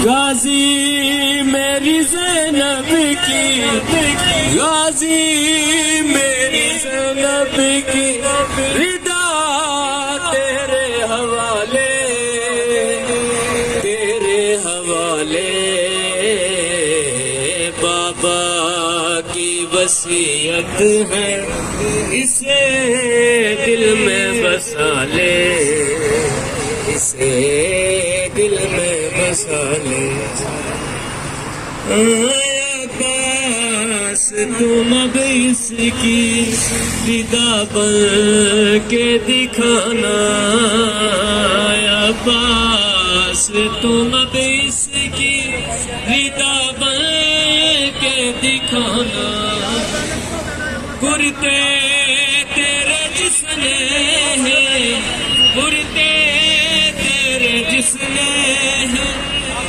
غازی میری زینب کی، غازی میری زینب کی ردا تیرے حوالے، تیرے حوالے، بابا کی وصیت ہے اسے دل میں بسا لے، اسے دل میں بسا لے۔ عباس تم اب اس کی فدا بن کے دکھانا، عباس تم اب اس کی فدا بن کے دکھانا، کرتے